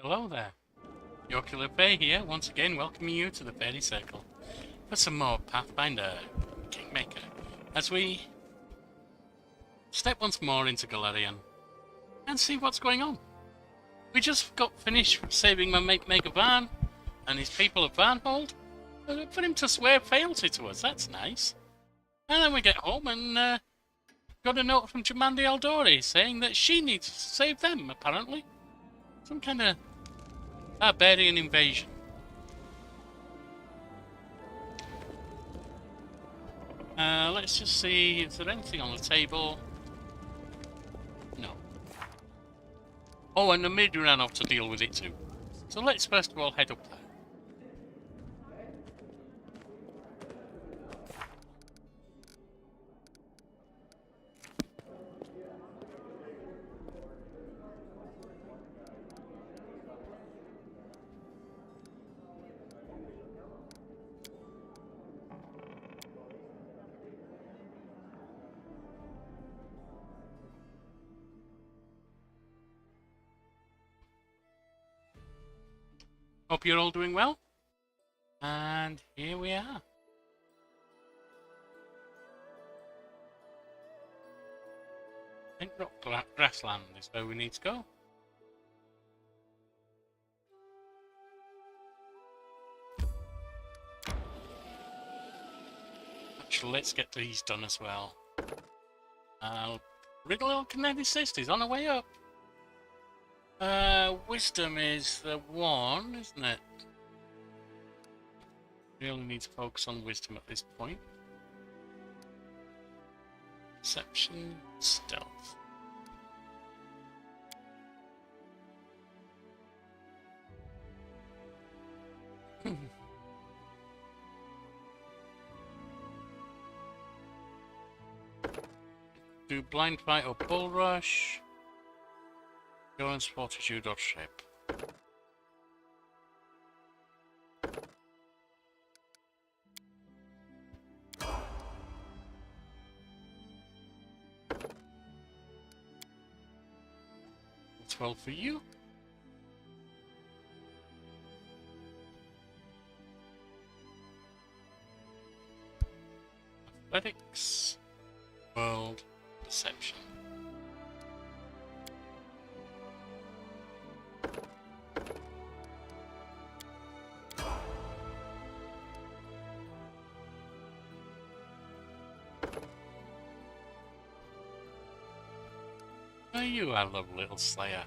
Hello there. Yorkie le Fey here, once again welcoming you to the Fairy Circle for some more Pathfinder Kingmaker as we step once more into Galarian and see what's going on. We just got finished saving my mate Van and his people of Varnhold for him to swear fealty to us. That's nice. And then we get home and got a note from Jamandi Aldori saying that she needs to save them, apparently. Some kind of barbarian invasion. Let's just see, is there anything on the table? No. Oh, and the mid ran off to deal with it too. So let's first of all head up there. Hope you're all doing well. And here we are. Rock grassland is where we need to go. Actually, let's get these done as well. Riddle Kineticist is on the way up. Wisdom is the one, isn't it? Really need to focus on wisdom at this point. Perception, stealth. Do blind fight or bull rush. Endurance, fortitude, or trip. That's well for you. Athletics, world, perception. Oh, you are a little slayer.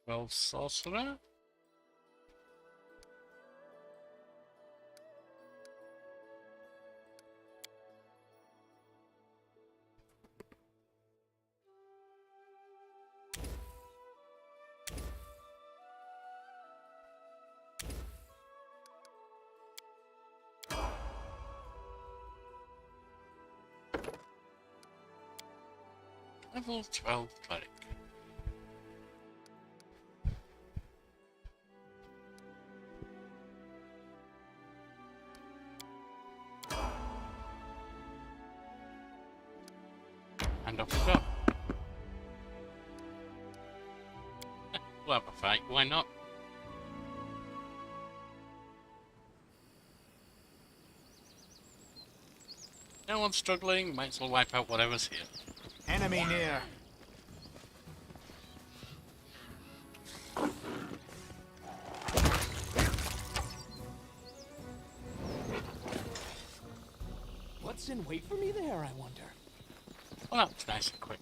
Well, sorcerer. Level 12 cleric. And off we go. We'll have a fight, why not? No one's struggling, might as well wipe out whatever's here. Enemy near. What's in wait for me there, I wonder? Well, that was nice and quick.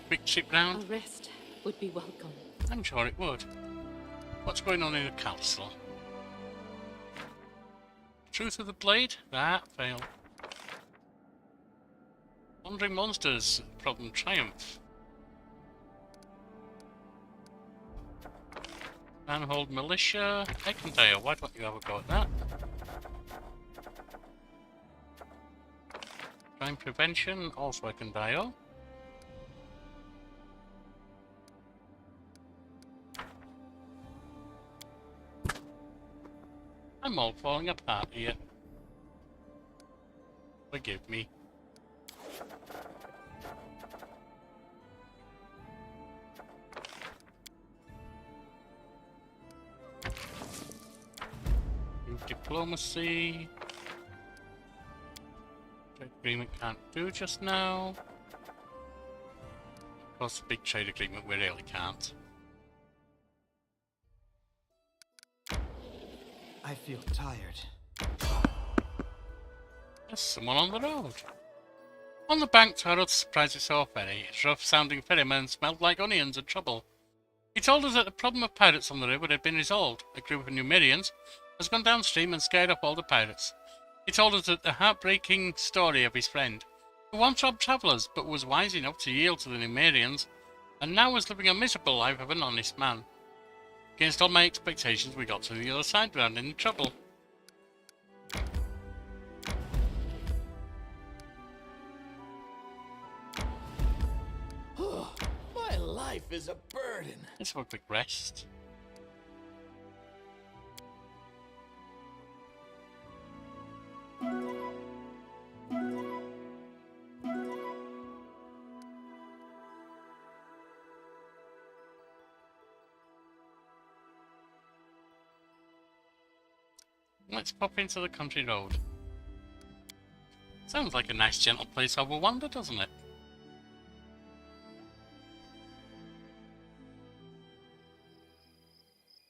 quick trip A round? rest would be welcome. I'm sure it would. What's going on in the castle? Truth of the blade? That failed. Wandering monsters. Problem triumph. Varnhold militia. Ekondale. Why don't you have a go at that? Crime prevention. Also Ekondale. I'm all falling apart here. Forgive me. Diplomacy. Trade agreement can't do just now. Of course, the big trade agreement we really can't. I feel tired. There's someone on the road. On the bank to our other surprise we saw a ferry. Its rough-sounding ferryman smelled like onions and trouble. He told us that the problem of pirates on the river had been resolved. A group of Numerians has gone downstream and scared off all the pirates. He told us that the heartbreaking story of his friend, who once robbed travellers but was wise enough to yield to the Numerians, and now was living a miserable life of an honest man. Against all my expectations, we got to the other side without any trouble. My life is a burden. Let's have a quick rest. Let's pop into the country road. Sounds like a nice gentle place over wander, doesn't it?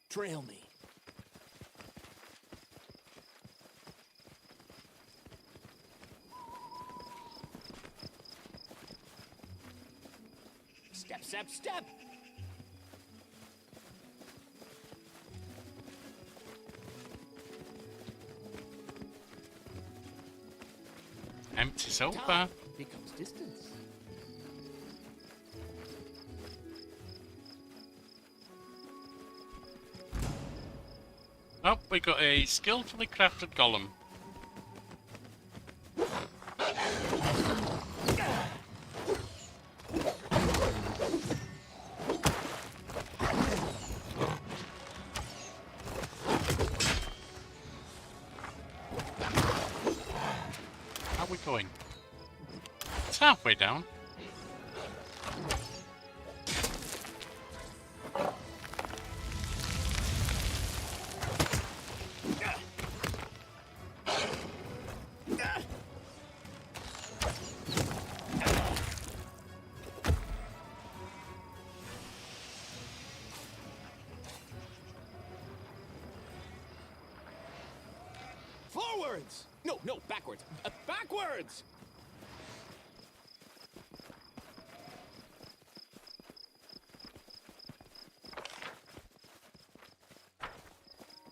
Trail me. Step, step, step! Empty so far. Time becomes distance. Oh, we got a skillfully crafted golem. How are we going? It's halfway down. Forwards! No, no, backwards. Backwards!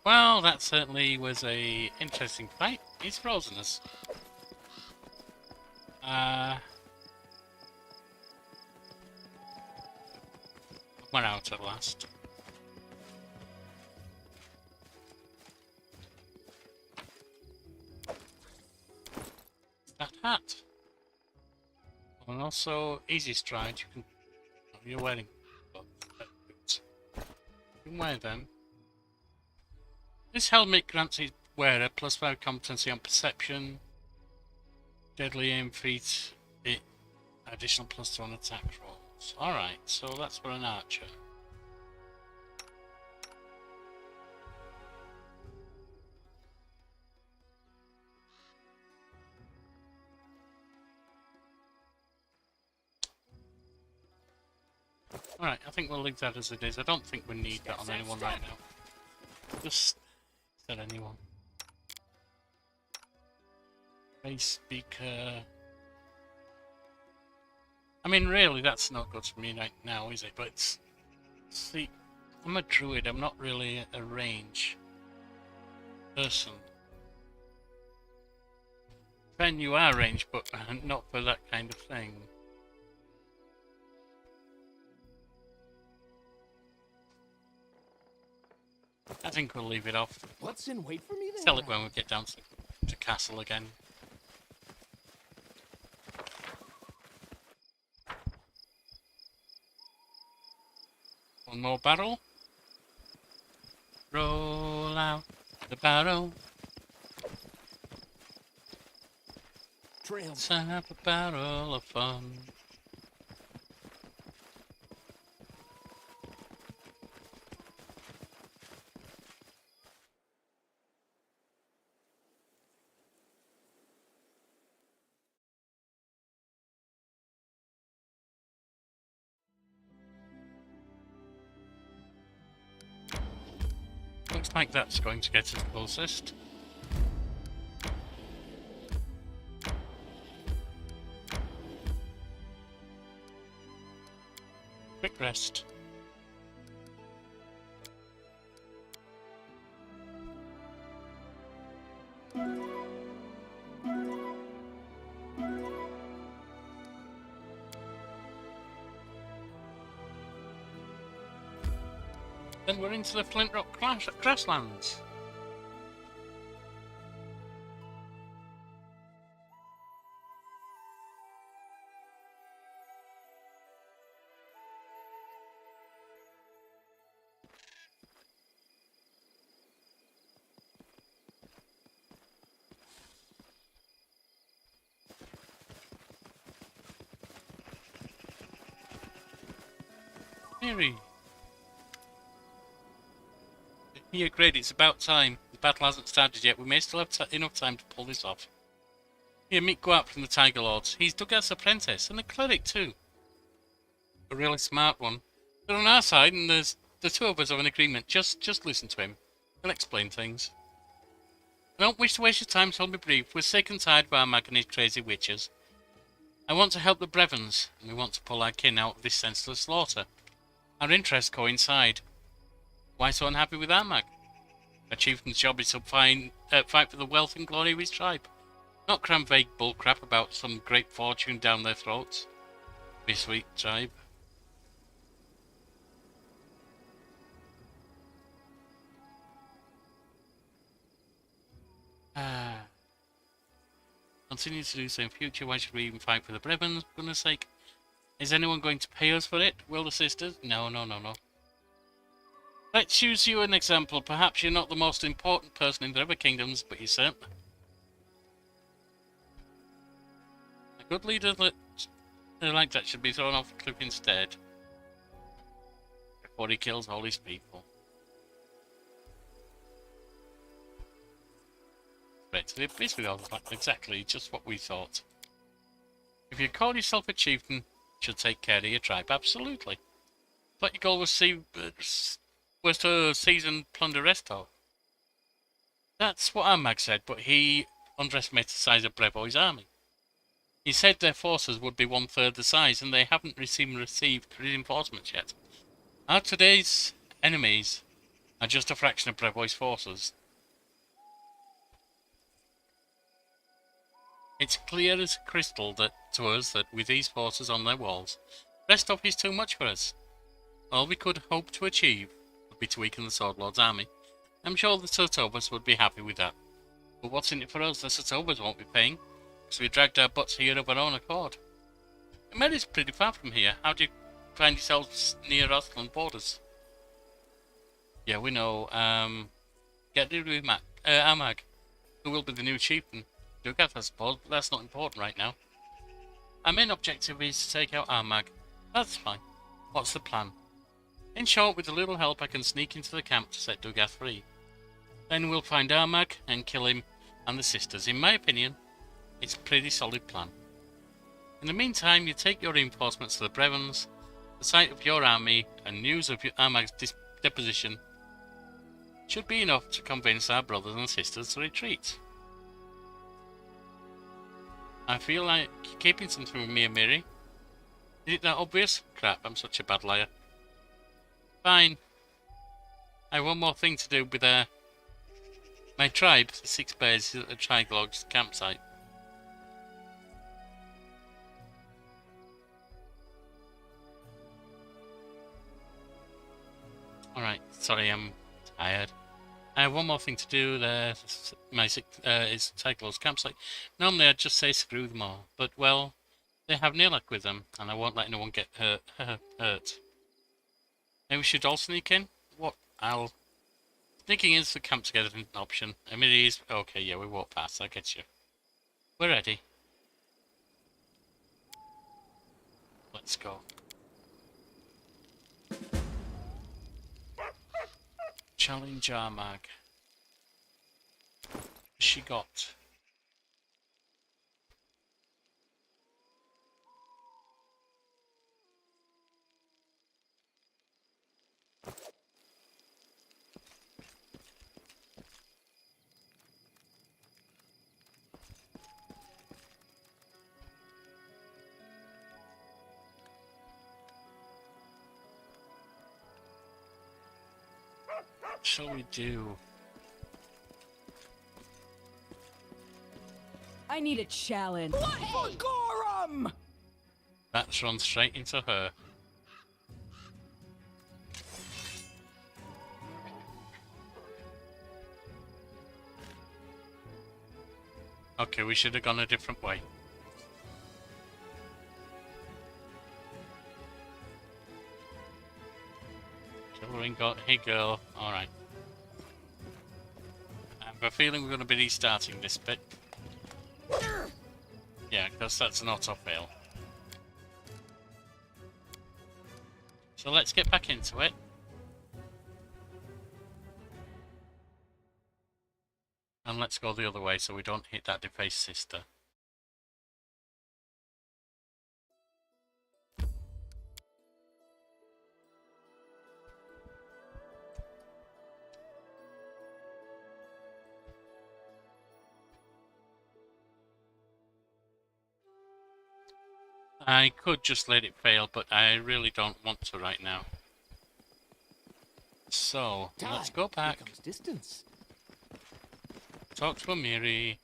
Well, that certainly was a interesting fight. He's frozen us. We're out at last. That hat. And also easy stride. You can. Oh, you're wearing boots. You can wear them. This helmet grants its wearer +5 competency on perception. Deadly aim feat. It additional +2 on attack rolls. Alright, so that's for an archer. Alright, I think we'll leave that as it is. I don't think we need that on anyone right now. Just said anyone. Base speaker. I mean, really, that's not good for me right now, is it? But see, I'm a druid. I'm not really a range person. Ben, you are range, but not for that kind of thing. I think we'll leave it off. What's in wait for me there? Sell it when we get down to castle again. One more barrel. Roll out the barrel. Trail. Let's have a barrel of fun. Looks like that's going to get us closest. Quick rest. Then we're into the Flint Rock grasslands. Mary. Here, great, it's about time. The battle hasn't started yet. We may still have enough time to pull this off. Here, meet go out from the Tiger Lords. He's Dugat's apprentice, and a cleric too. A really smart one. They're on our side, and there's the two of us have an agreement. Just listen to him. He'll explain things. I don't wish to waste your time, so I'll be brief. We're sick and tired of Armag and his crazy witches. I want to help the Brevons, and we want to pull our kin out of this senseless slaughter. Our interests coincide. Why so unhappy with Armag? A chieftain's job is to fight for the wealth and glory of his tribe. Not cram vague bullcrap about some great fortune down their throats. Be sweet, tribe. Continue to do so in future. Why should we even fight for the Brevons, for goodness sake? Is anyone going to pay us for it? Will the sisters? No. Let's choose you an example. Perhaps you're not the most important person in the other kingdoms, but you're certain. A good leader like that should be thrown off the cliff instead. Before he kills all his people. Basically, exactly just what we thought. If you call yourself a chieftain, you should take care of your tribe. Absolutely. But your goal was to seize and plunder Resto. That's what Armag said, but he underestimated the size of Brevoy's army. He said their forces would be 1/3 the size, and they haven't received reinforcements yet. Our today's enemies are just a fraction of Brevoy's forces. It's clear as crystal to us that with these forces on their walls, Restov is too much for us. All we could hope to achieve would be to weaken the Sword Lord's army. I'm sure the Sotovas would be happy with that. But what's in it for us? The Sotovas won't be paying, because we dragged our butts here of our own accord. Meri's pretty far from here. How do you find yourselves near Ostland borders? Yeah, we know. Get rid of Armag, who will be the new chieftain. Dugat, I suppose, but that's not important right now. Our main objective is to take out Armag. That's fine. What's the plan? In short, with a little help, I can sneak into the camp to set Dugat free. Then we'll find Armag and kill him and the sisters. In my opinion, it's a pretty solid plan. In the meantime, you take your reinforcements to the Brevons. The sight of your army and news of Armag's deposition should be enough to convince our brothers and sisters to retreat. I feel like keeping something with me and Miri. Is it that obvious? Crap, I'm such a bad liar. Fine. I have one more thing to do with my tribe, the 6 bears at the Triglog's campsite. Alright, sorry, I'm tired. I have one more thing to do there. Is Triglog's campsite. Normally I'd just say screw them all, but well, they have Nilak with them, and I won't let anyone get hurt. Maybe we should all sneak in? What? Sneaking into the camp together isn't an option. I mean, it is. Okay, yeah, we walk past. I get you. We're ready. Let's go. Challenge Armag. What's she got? What shall we do? I need a challenge. Blood for Gorum! That's run straight into her. Okay, we should have gone a different way. Coloring got. Hey girl. Alright. I have a feeling we're going to be restarting this bit. Yeah, because that's an auto fail. So let's get back into it. And let's go the other way so we don't hit that defaced sister. I could just let it fail, but I really don't want to right now. So, let's go back. Becomes distance. Talk to Amiri.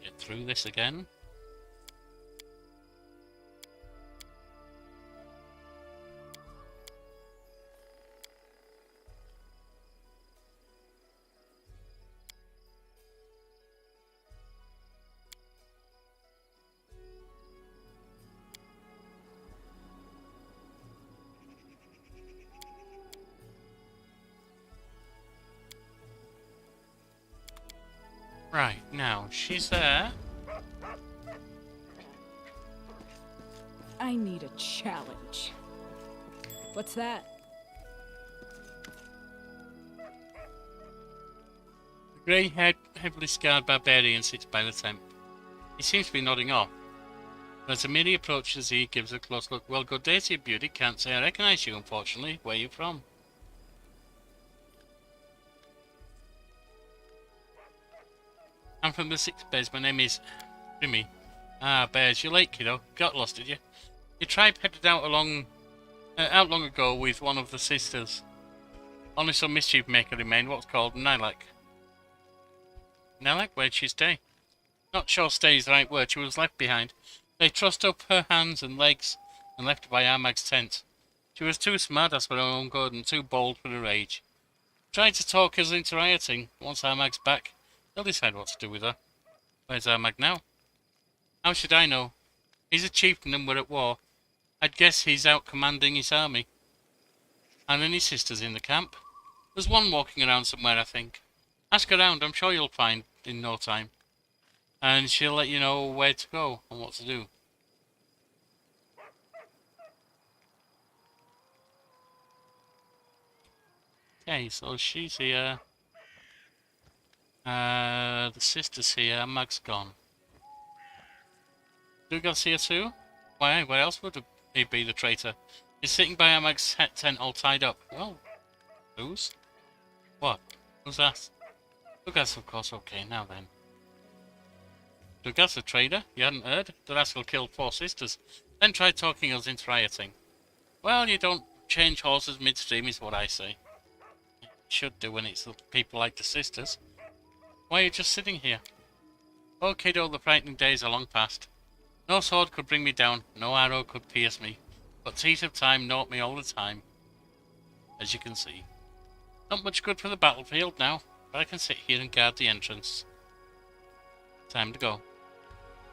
Get through this again. Right, now, she's there. I need a challenge. What's that? The grey-haired, heavily scarred barbarian sits by the tent. He seems to be nodding off. But as Amiri approaches, he gives a close look. Well, good day to you, beauty. Can't say I recognise you, unfortunately. Where are you from? I'm from the 6th Bears. My name is Jimmy. Ah, Bears, you're late, kiddo. Got lost, did you? Your tribe headed out long ago with one of the sisters. Only some mischief maker remained, what's called Nilak. Nilak? Where'd she stay? Not sure stay is the right word. She was left behind. They trussed up her hands and legs and left her by Armag's tent. She was too smartass for her own good and too bold for her age. Tried to talk us into rioting. Once Armag's back, they'll decide what to do with her. Where's Armag now? How should I know? He's a chieftain and we're at war. I'd guess he's out commanding his army. And any sisters in the camp? There's one walking around somewhere, I think. Ask around, I'm sure you'll find in no time. And she'll let you know where to go and what to do. Okay, so she's here. The sister's here, Mag's gone. Do you go see her too? Why, where else would he be, the traitor? He's sitting by Amag's tent all tied up. Well, whose? What? Who's that? Dugas, of course. Okay, now then. Dugas, a trader? You hadn't heard? The rascal killed 4 sisters, then tried talking us into rioting. Well, you don't change horses midstream, is what I say. You should do when it's the people like the sisters. Why are you just sitting here? Oh, kiddo, the frightening days are long past. No sword could bring me down, no arrow could pierce me, but teeth of time gnaw me all the time, as you can see. Not much good for the battlefield now, but I can sit here and guard the entrance. Time to go.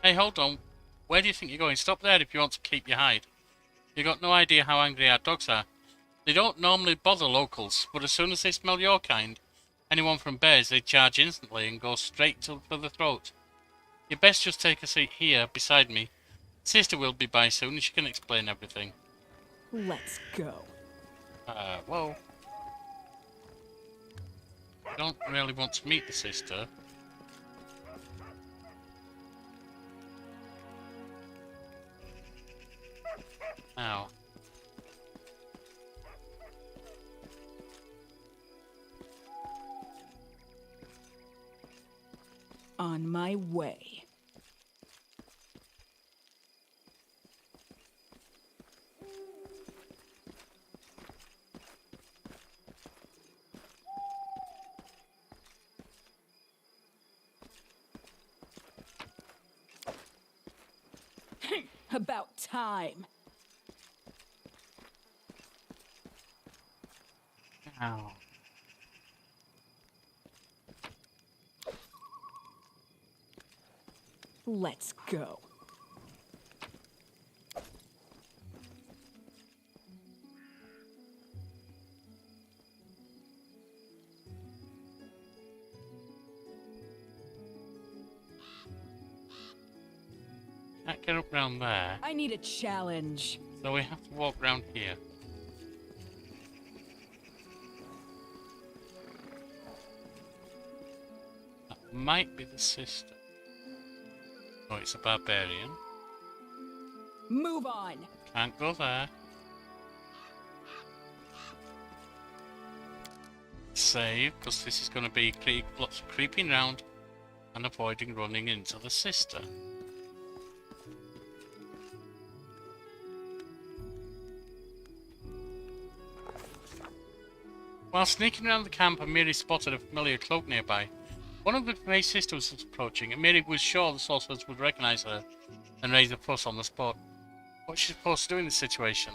Hey, hold on. Where do you think you're going? Stop there if you want to keep your hide. You got no idea how angry our dogs are. They don't normally bother locals, but as soon as they smell your kind, anyone from bears, they charge instantly and go straight for the throat. You best just take a seat here beside me. Sister will be by soon and she can explain everything. Let's go. Whoa. I don't really want to meet the sister. Now. On my way. About time. Now. Let's go. Can't get up round there, I need a challenge. so we have to walk round here. That might be the sister. Oh, it's a barbarian. Move on. Can't go there. Save, because this is going to be lots of creeping round and avoiding running into the sister. While sneaking around the camp, Amiri spotted a familiar cloak nearby. One of the Fey sisters was approaching. Amiri was sure the sorcerers would recognize her and raise a fuss on the spot. What's she supposed to do in this situation?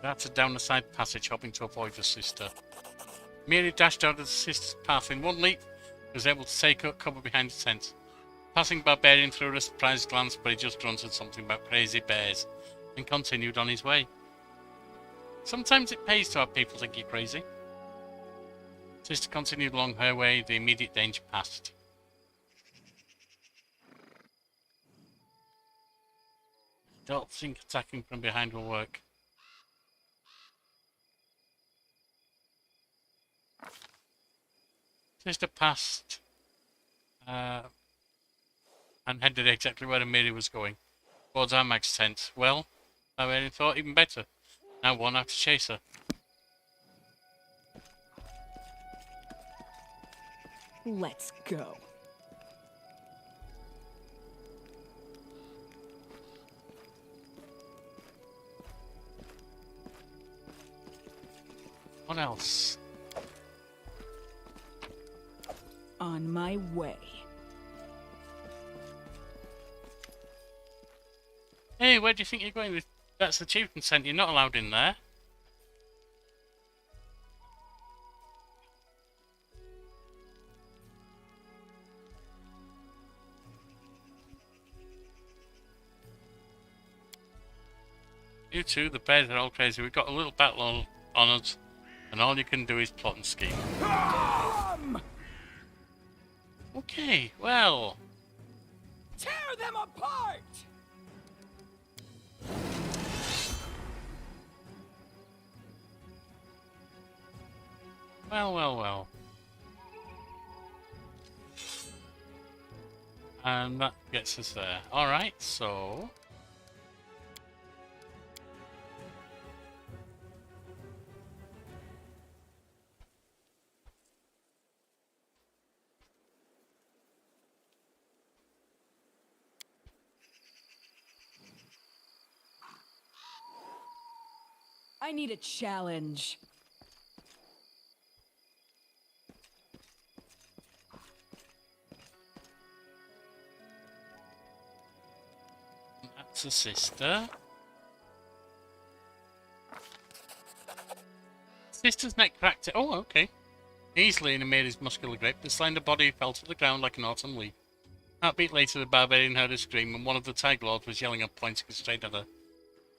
Darted down the side passage, hoping to avoid the sister. Amiri dashed out of the sister's path in one leap. He was able to take cover behind the tent. Passing barbarian threw a surprised glance, but he just grunted something about crazy bears and continued on his way. Sometimes it pays to have people think you're crazy. Sister continued along her way, the immediate danger passed. Don't think attacking from behind will work. Sister passed and headed exactly where Amiri was going, towards Amag's tent. Well, I thought even better. Now one have to chase her. Let's go. What else? On my way. Hey, where do you think you're going? That's the chieftain tent. You're not allowed in there. You two, the bears are all crazy. We've got a little battle on us, and all you can do is plot and scheme. Okay, well. Tear them apart! Well. And that gets us there. Alright, so... I need a challenge. That's a sister. Sister's neck cracked it. Oh, okay. Easily and made his muscular grip. The slender body fell to the ground like an autumn leaf. Heartbeat later, the barbarian heard a scream, and one of the Tiger Lords was yelling up, pointing straight at her.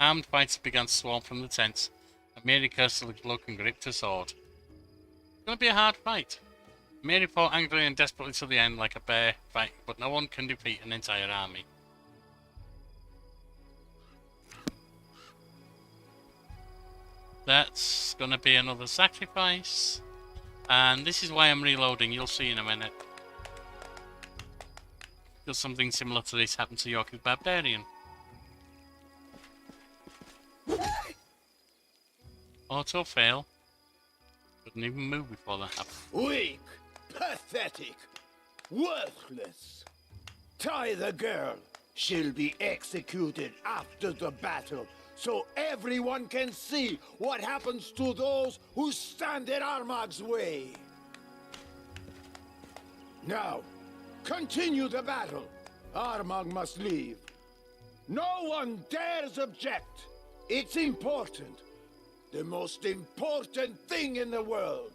Armed fighters began to swarm from the tents, and Mary cursed the look and gripped her sword. It's going to be a hard fight. Mary fought angrily and desperately to the end, like a bear fight, but no one can defeat an entire army. That's going to be another sacrifice. And this is why I'm reloading, you'll see in a minute. Because something similar to this happened to Yorkie the Barbarian. Auto fail. Couldn't even move before that happened. Weak, pathetic, worthless. Tie the girl. She'll be executed after the battle, so everyone can see what happens to those who stand in Armag's way. Now, continue the battle. Armag must leave. No one dares object. It's important. The most important thing in the world.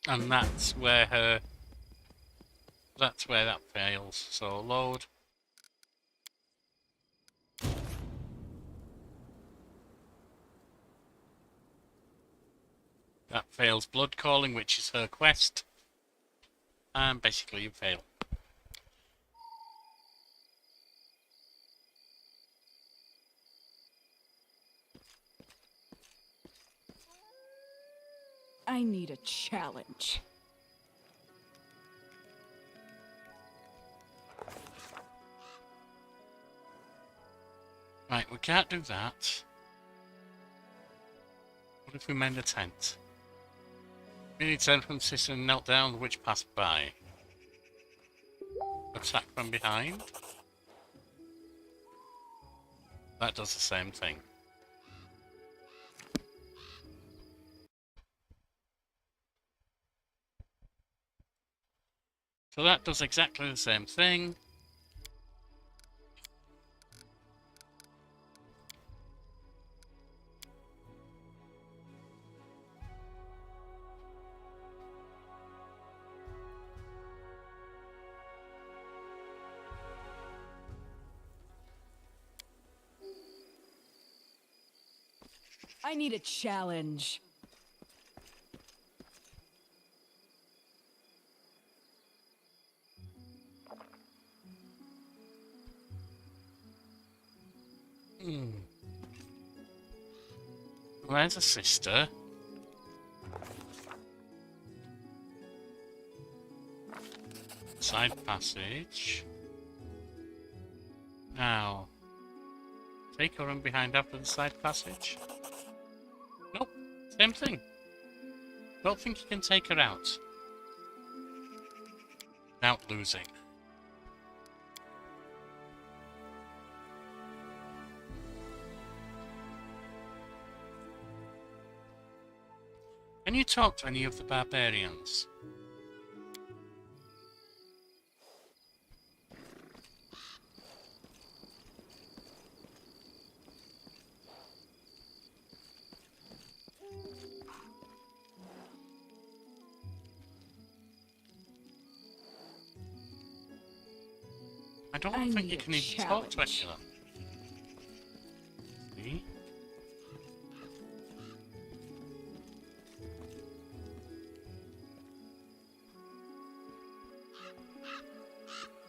And that's where that fails. So load. That fails blood calling, which is her quest. And basically you fail. I need a challenge. Right, we can't do that. What if we mend a tent? Really turned from the sister and knelt down, the witch passed by. Attack from behind. That does the same thing. So that does exactly the same thing. I need a challenge. Where's a sister? Side passage. Now, take her run behind after the side passage. Nope, same thing. Don't think you can take her out without losing. Can you talk to any of the barbarians? I don't think you can even talk to any of them. See?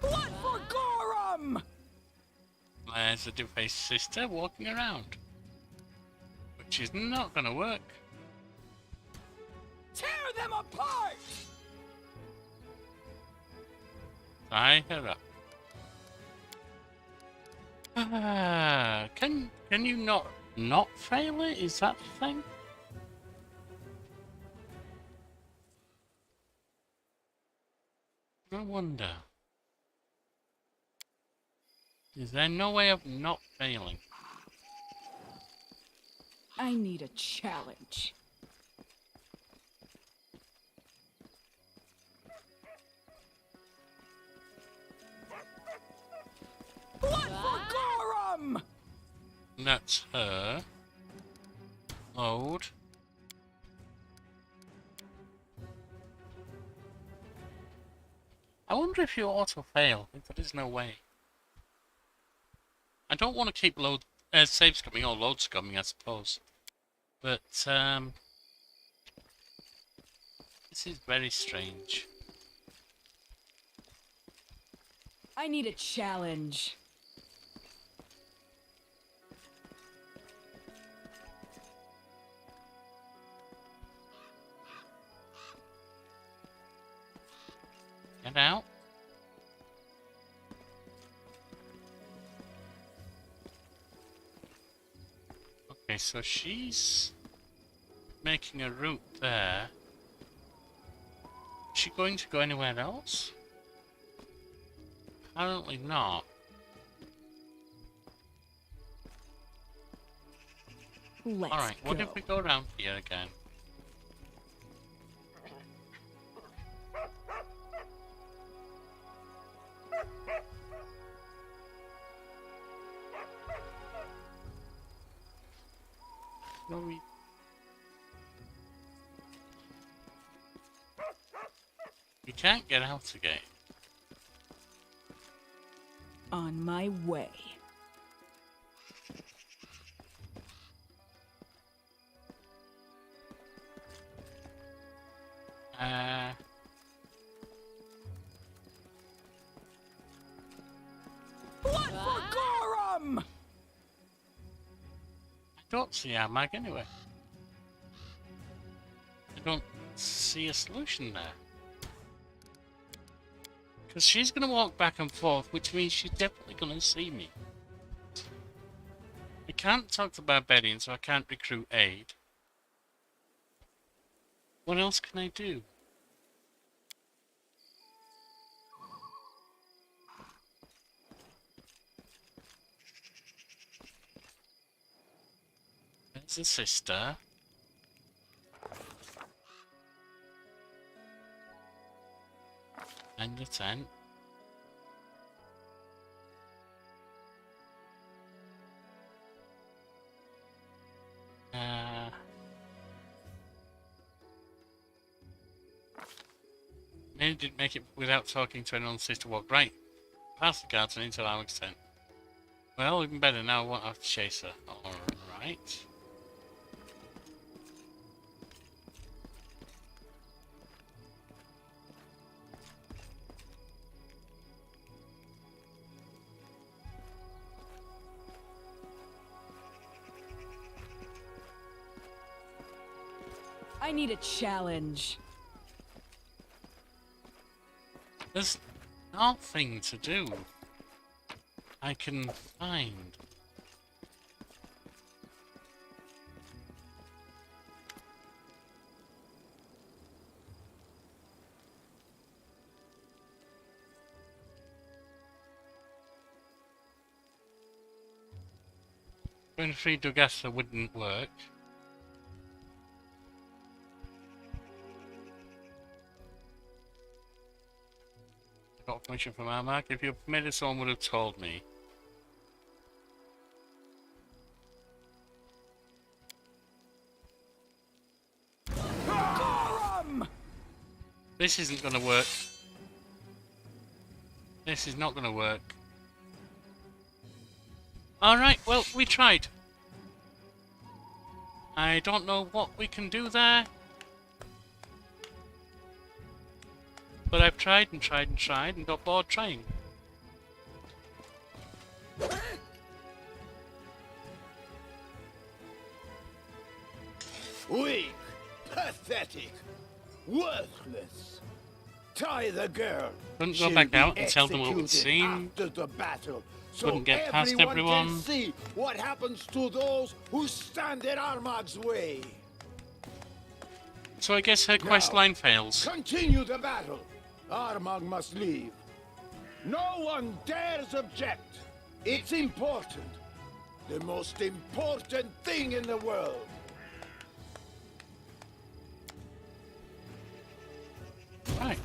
Blood for Gorham! There's a defaced sister walking around. Which is not going to work. Tear them apart! Tie her up. Can you not fail it? Is that the thing? I wonder. Is there no way of not failing? I need a challenge. Blood for Gorum! That's her. Load. I wonder if you auto-fail. There is no way. I don't want to keep save scumming or load scumming, I suppose. But, this is very strange. I need a challenge. Get out. Okay, so she's making a route there. Is she going to go anywhere else? Apparently not. Let's Alright, what go. if we go around here again? No, we can't get out again. On my way. Blood for Gorum! I don't see our mag anyway. I don't see a solution there. Because she's going to walk back and forth, which means she's definitely going to see me. I can't talk to barbarians, so I can't recruit aid. What else can I do? There's a sister. And the tent. Many didn't make it without talking to anyone sister walk right past the guards and into our tent. Well, even better, now I won't have to chase her. Alright. I need a challenge. There's nothing to do I can find. Going to free Dugassa wouldn't work. Got permission from our mark. If you permitted, someone would have told me. Gorum! This isn't going to work. This is not going to work. Alright, well, we tried. I don't know what we can do there. But I've tried and tried and tried and got bored trying. Weak, pathetic, worthless. Tie the girl. Couldn't go She'll back be out and tell them what we'd executed seen. after the battle, so Couldn't get past everyone. can see what happens to those who stand in Armag's way. So I guess her quest line fails. Continue the battle. Armag must leave. No one dares object. It's important. The most important thing in the world. Right.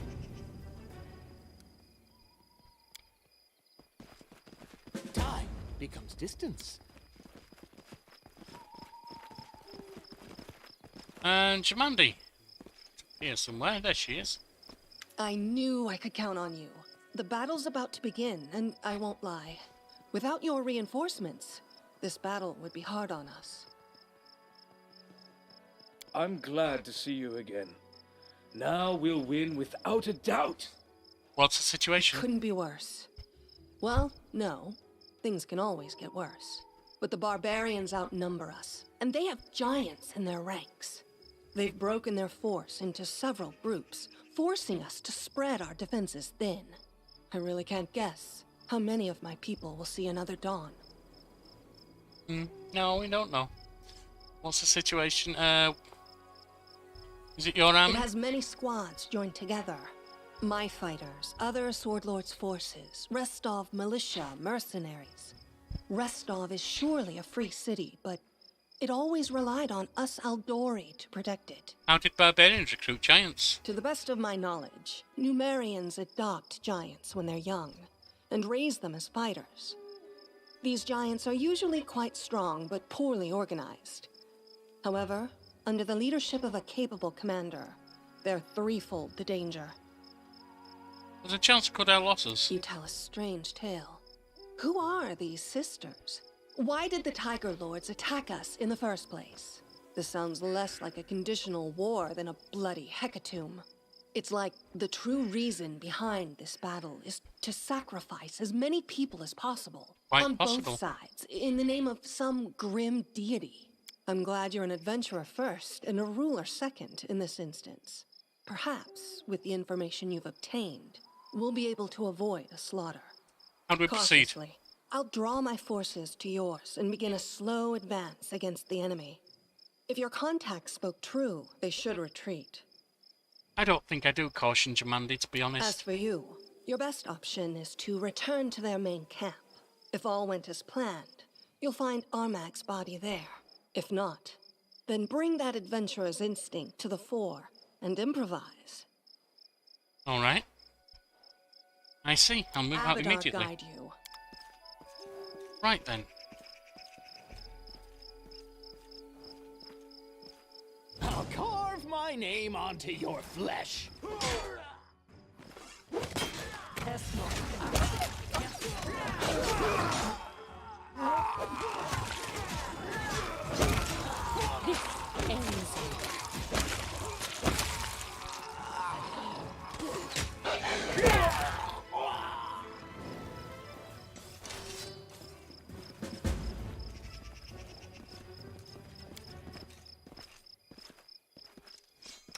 Time becomes distance. And Jamandi. Here somewhere. There she is. I knew I could count on you. The battle's about to begin, and I won't lie. Without your reinforcements, this battle would be hard on us. I'm glad to see you again. Now we'll win without a doubt. What's the situation? Couldn't be worse. Well, no. Things can always get worse. But the barbarians outnumber us, and they have giants in their ranks. They've broken their force into several groups, forcing us to spread our defenses thin. I really can't guess how many of my people will see another dawn. No, we don't know. What's the situation? Is it your army? It has many squads joined together. My fighters, other Sword Lord's forces, Restov militia, mercenaries. Restov is surely a free city, but it always relied on us Aldori to protect it. How did barbarians recruit giants? To the best of my knowledge, Numerians adopt giants when they're young, and raise them as fighters. These giants are usually quite strong, but poorly organized. However, under the leadership of a capable commander, they're threefold the danger. There's a chance to cut our losses. You tell a strange tale. Who are these sisters? Why did the Tiger Lords attack us in the first place? This sounds less like a conditional war than a bloody hecatomb. It's like the true reason behind this battle is to sacrifice as many people as possible. Quite on possible. both sides, in the name of some grim deity. I'm glad you're an adventurer first and a ruler second in this instance. Perhaps, with the information you've obtained, we'll be able to avoid a slaughter. How do we proceed? Cautiously, I'll draw my forces to yours and begin a slow advance against the enemy. If your contacts spoke true, they should retreat. I don't think I do caution Jamandi, to be As honest. for you, your best option is to return to their main camp. If all went as planned, you'll find Armag's body there. If not, then bring that adventurer's instinct to the fore and improvise. Alright. I see. I'll move out Abadar immediately. guide you. Right then. I'll carve my name onto your flesh.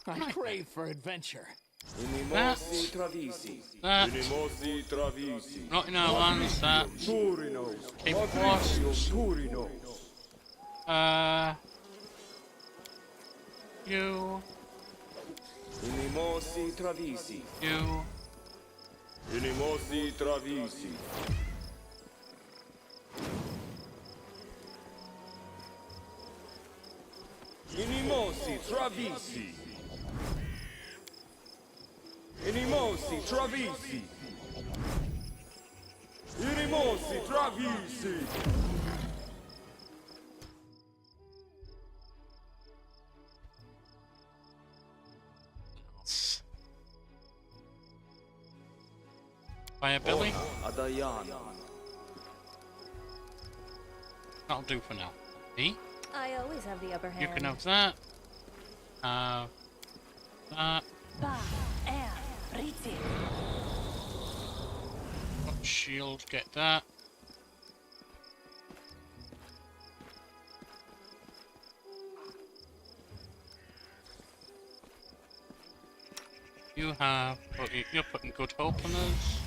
I crave for adventure. Unimosi travisi. That. Unimosi travisi. Not in our lands, that. Turinos. Keep wasps. Turinos. You. Unimosi travisi. You. Unimosi travisi. Unimosi travisi. Unimosi travisi. Unimosi travisi. Fire Billy. Adayan. That'll do for now. E? I always have the upper hand. You can have that. That. Ba, air, rizzi. Got shield, get that. You're putting good hope on us.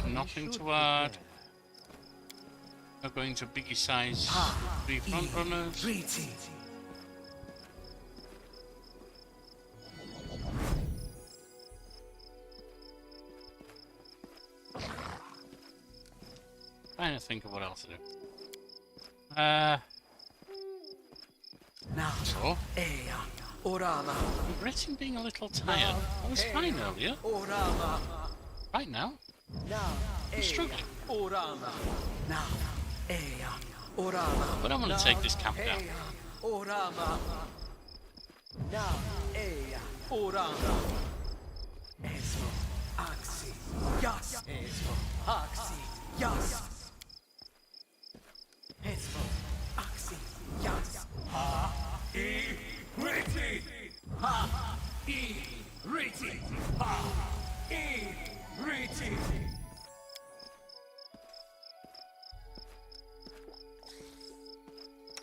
Nothing to add. We're going to biggie size 3 front runners. Trying to think of what else to do. So, I'm regretting being a little tired. I was fine earlier. Right now, I'm struggling. But I'm going to take this camp down.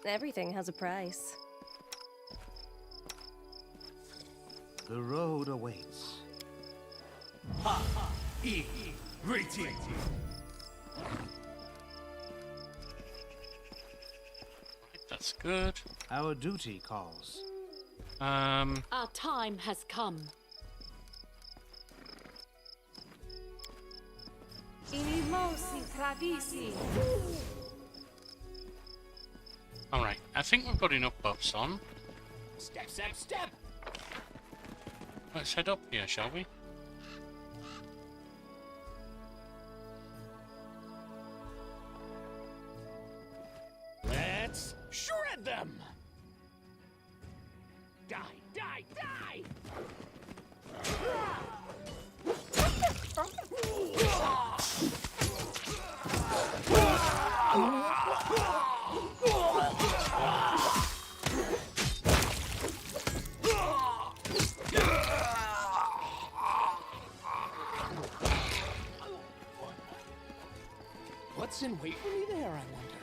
Everything has a price. The road awaits. That's good. Our duty calls. Our time has come. Alright, I think we've got enough buffs on. Step, step, step! Let's head up here, shall we? Let's shred them! Die, die, die! What's in wait for me there, I wonder?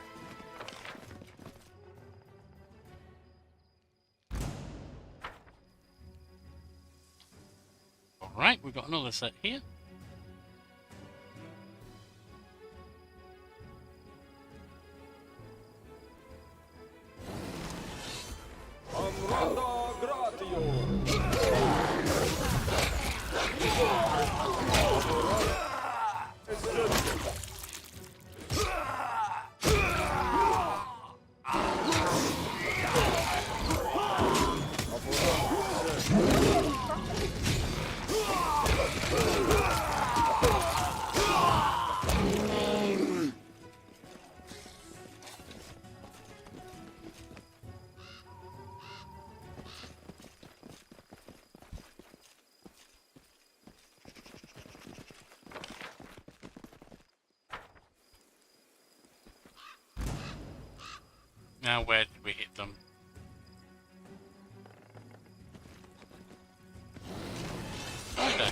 Alright, we've got another set here. Now where did we hit them? Okay.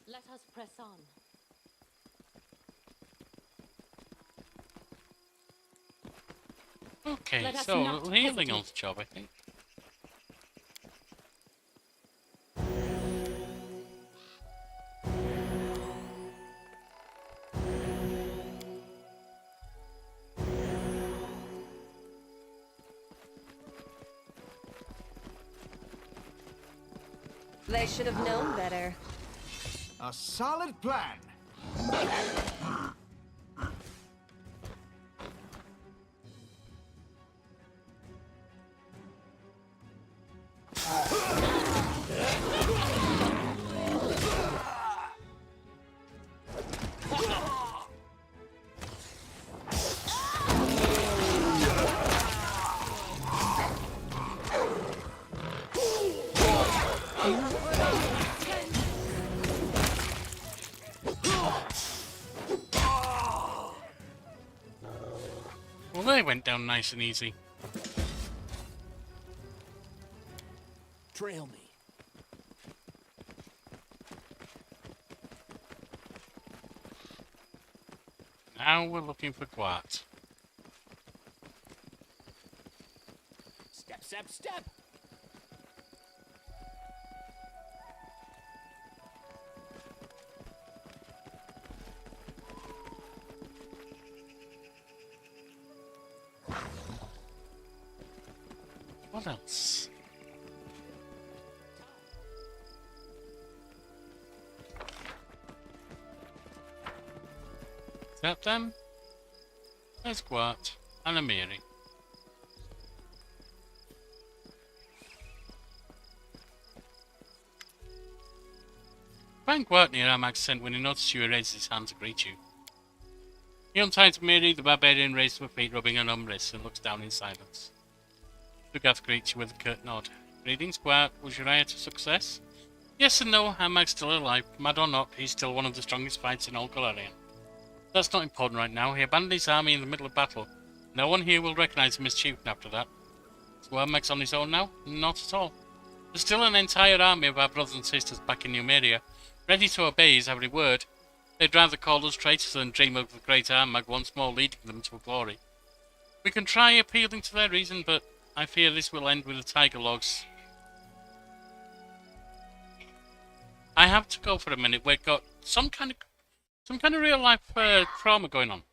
Let us press on. Okay, Let us so a not little healing hesitate. on the job, I think. They should have known better. A solid plan. Well, they went down nice and easy. Trail me. Now we're looking for Gwart. Step, step, step. What else? Is that them? There's Gwart and Amiri. Find Gwart near our accent when he notices you, he raises his hand to greet you. He unties Amiri, the barbarian raises her feet, rubbing her numb wrists, and looks down in silence. Dugath greets you with a curt nod. Greetings, Gwart. Was your eye to success? Yes and no. Amag's still alive. Mad or not, he's still one of the strongest fights in all Galarian. That's not important right now. He abandoned his army in the middle of battle. No one here will recognize him as chieftain after that. So Amag's on his own now? Not at all. There's still an entire army of our brothers and sisters back in Numeria, ready to obey his every word. They'd rather call us traitors than dream of the great Amag once more leading them to glory. We can try appealing to their reason, but I fear this will end with the tiger logs. I have to go for a minute. We've got some kind of real life trauma going on.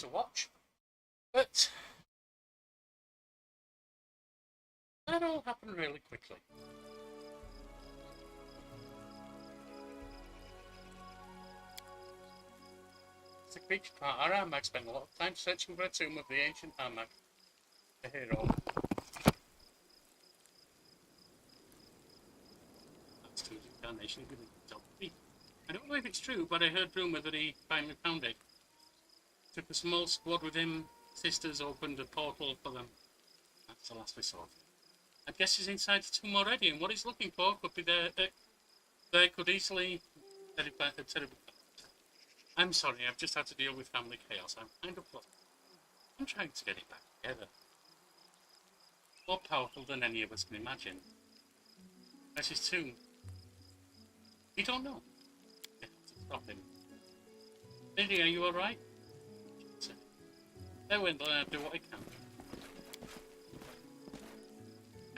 to watch. But that all happened really quickly. It's a creature part. Aramag spent a lot of time searching for a tomb of the ancient Aramag, the hero. That's to his incarnation given himself to be. I don't know if it's true, but I heard rumour that he finally found it. Took a small squad with him. Sisters opened a portal for them. That's the last we saw. I guess he's inside the tomb already, and what he's looking for could be there. There could easily. I'm sorry, I've just had to deal with family chaos. I'm kind of lost. I'm trying to get it back together. More powerful than any of us can imagine. That's his tomb. We don't know. We have to stop him. Lady, are you alright? I will do what I can.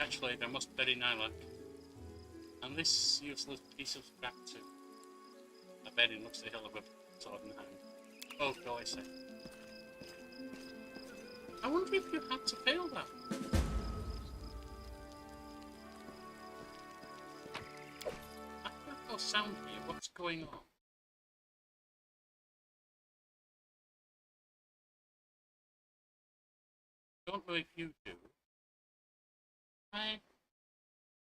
Actually, I must bury Nylak. And this useless piece of scrap too. I bet he looks the hell of a sword in hand. Oh, God, I say. I wonder if you had to fail that. I have no sound here. What's going on? Don't know if you do.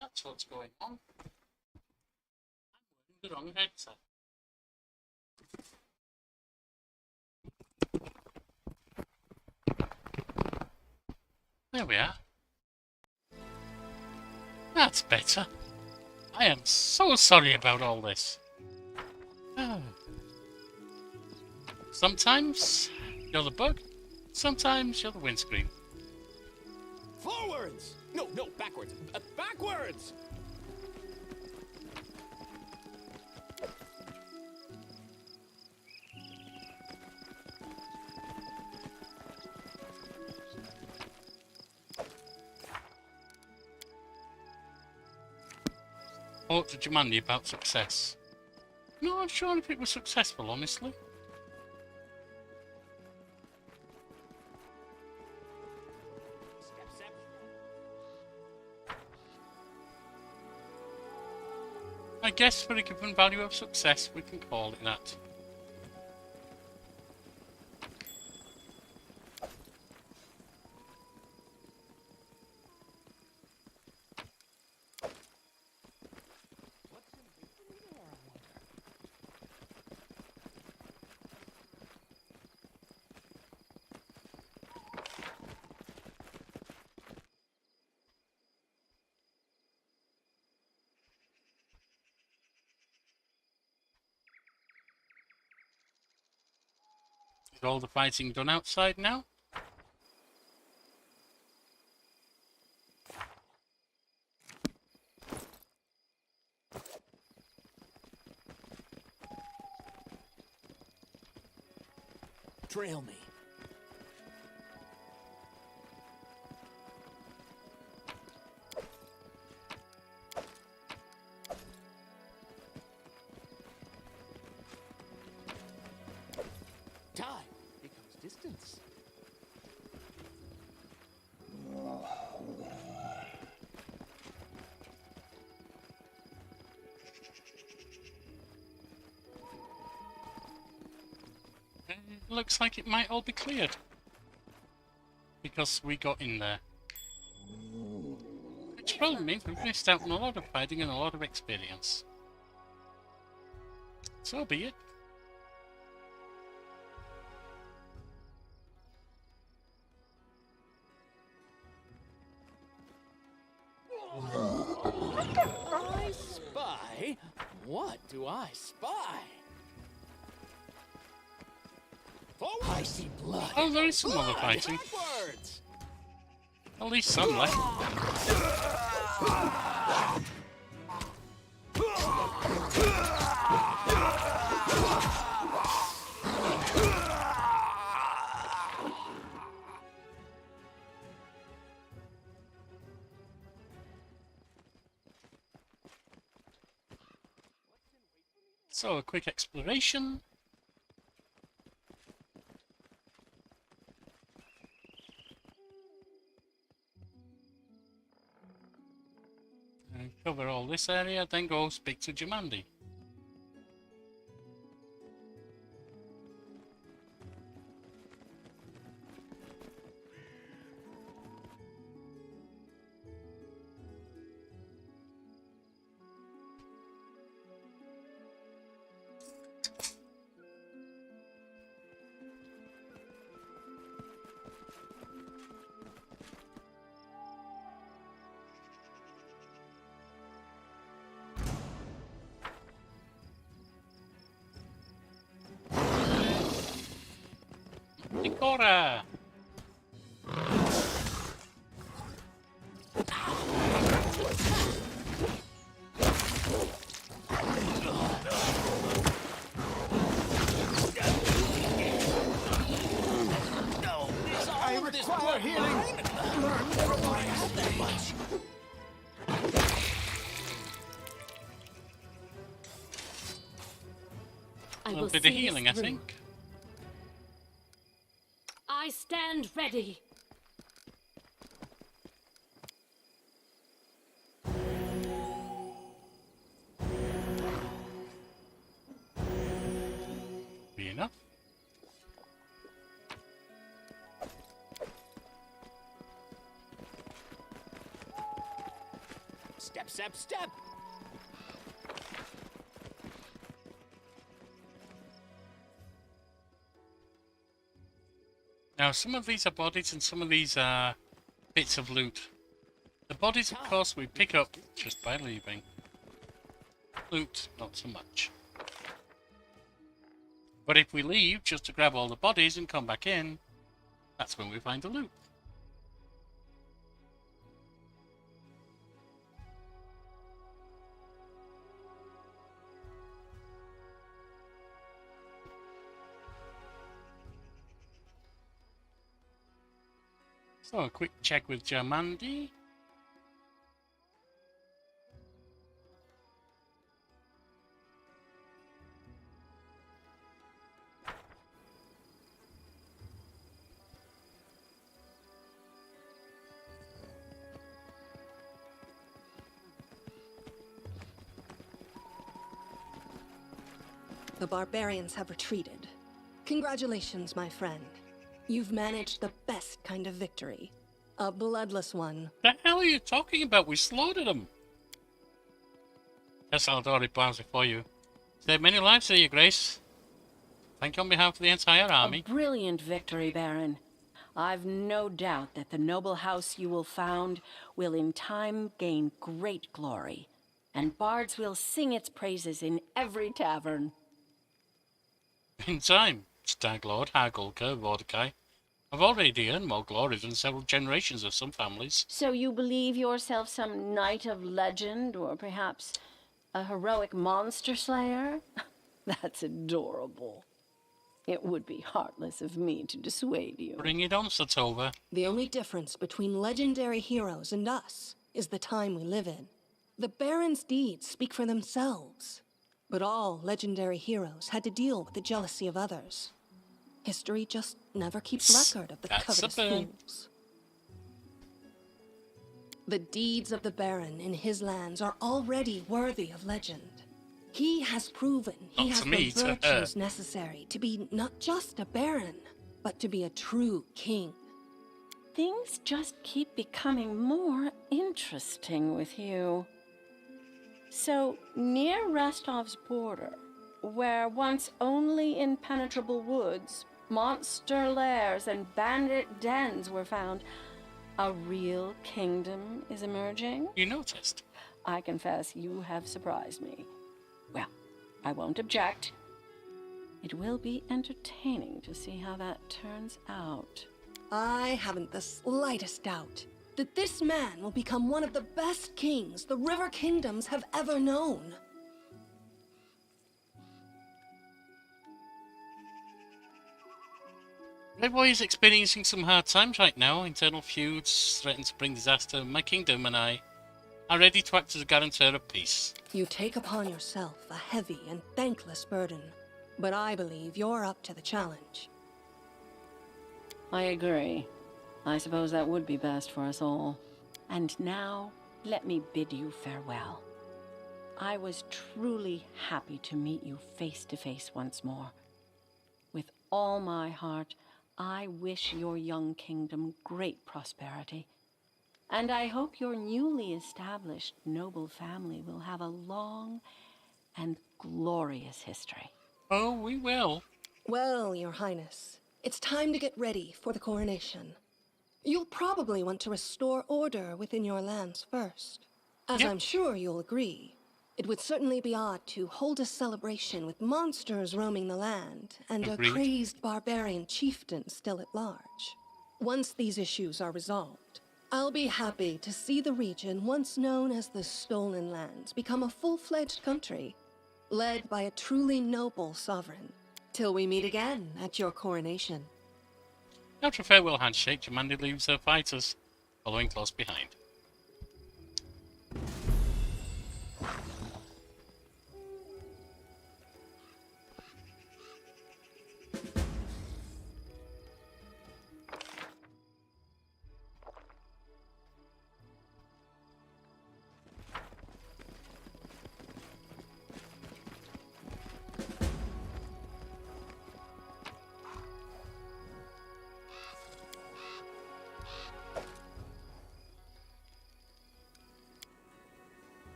That's what's going on. I'm wearing the wrong headset. There we are. That's better. I am so sorry about all this. Sometimes you're the bug, sometimes you're the windscreen. Forwards! No, backwards. Backwards! Talk to Jamandi about success. Not sure if it was successful, honestly. I guess for a given value of success, we can call it that. Is all the fighting done outside now? Trail me. Time becomes distance. Looks like it might all be cleared. Because we got in there. Which probably means we've missed out on a lot of fighting and a lot of experience. So be it. I spy? What do I spy? Forward. I see blood. Oh, there is some other fighting. Backwards. At least some left. So, a quick exploration. Cover all this area, then go speak to Jamandi. Decora! I require healing. I A will little bit of see healing, this I through. think. I stand ready. Be enough. Step, step, step! Now, some of these are bodies and some of these are bits of loot. The bodies, of course, we pick up just by leaving. Loot, not so much. But if we leave just to grab all the bodies and come back in, that's when we find the loot. So a quick check with Jamandi. The barbarians have retreated. Congratulations, my friend. You've managed the best kind of victory. A bloodless one. The hell are you talking about? We slaughtered them. Yes, Aldori plans it for you. Saved many lives here, Your Grace. Thank you on behalf of the entire army. A brilliant victory, Baron. I've no doubt that the noble house you will found will in time gain great glory, and bards will sing its praises in every tavern. In time, Staglord, Hagulka, Vortikai. I've already earned more glory than several generations of some families. So you believe yourself some knight of legend, or perhaps a heroic monster slayer? That's adorable. It would be heartless of me to dissuade you. Bring it on, Satova. The only difference between legendary heroes and us is the time we live in. The Baron's deeds speak for themselves, but all legendary heroes had to deal with the jealousy of others. History just never keeps record of the covetous fools. The deeds of the Baron in his lands are already worthy of legend. He has proven he has the virtues necessary to be not just a Baron, but to be a true king. Things just keep becoming more interesting with you. So, near Restov's border, where once only impenetrable woods, monster lairs, and bandit dens were found, a real kingdom is emerging? You noticed? I confess you have surprised me. Well, I won't object. It will be entertaining to see how that turns out. I haven't the slightest doubt that this man will become one of the best kings the River Kingdoms have ever known. Brevoy is experiencing some hard times right now. Internal feuds threaten to bring disaster. My kingdom and I are ready to act as a guarantor of peace. You take upon yourself a heavy and thankless burden, but I believe you're up to the challenge. I agree. I suppose that would be best for us all. And now, let me bid you farewell. I was truly happy to meet you face to face once more. With all my heart, I wish your young kingdom great prosperity. And I hope your newly established noble family will have a long and glorious history. Oh, we will. Well, Your Highness, it's time to get ready for the coronation. You'll probably want to restore order within your lands first. As Yep. I'm sure you'll agree, it would certainly be odd to hold a celebration with monsters roaming the land and Agreed. a crazed barbarian chieftain still at large. Once these issues are resolved, I'll be happy to see the region once known as the Stolen Lands become a full-fledged country, led by a truly noble sovereign. Till we meet again at your coronation. After a farewell handshake, Jamandi leaves her fighters, following close behind.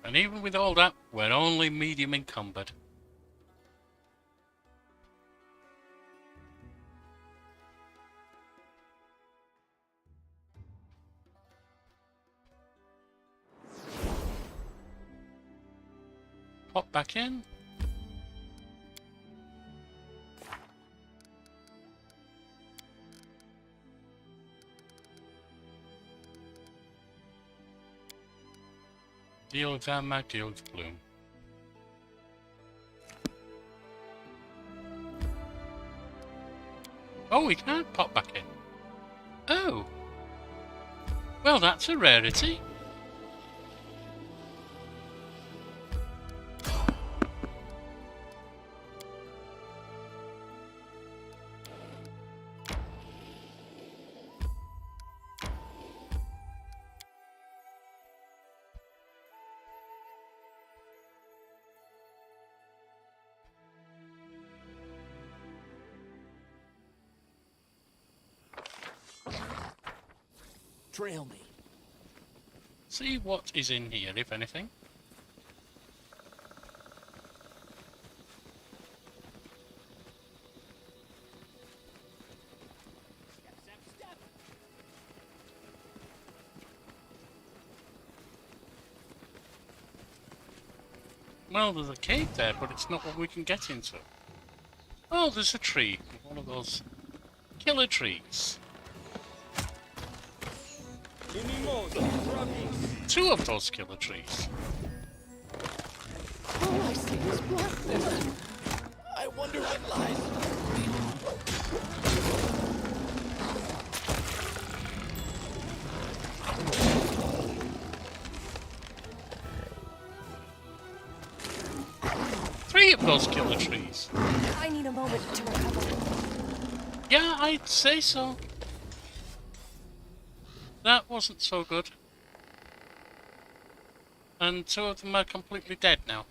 And even with all that, we're only medium encumbered. Pop back in. Deal with that, Mac, deal with Bloom. Oh, we can't pop back in. Oh. Well, that's a rarity. Trail me. See what is in here, if anything. Well, there's a cave there, but it's not what we can get into. Oh, there's a tree. One of those killer trees. Two of those killer trees. All I see is blackness. I wonder what lies. Three of those killer trees. I need a moment to recover. Yeah, I'd say so. That wasn't so good. And two of them are completely dead now.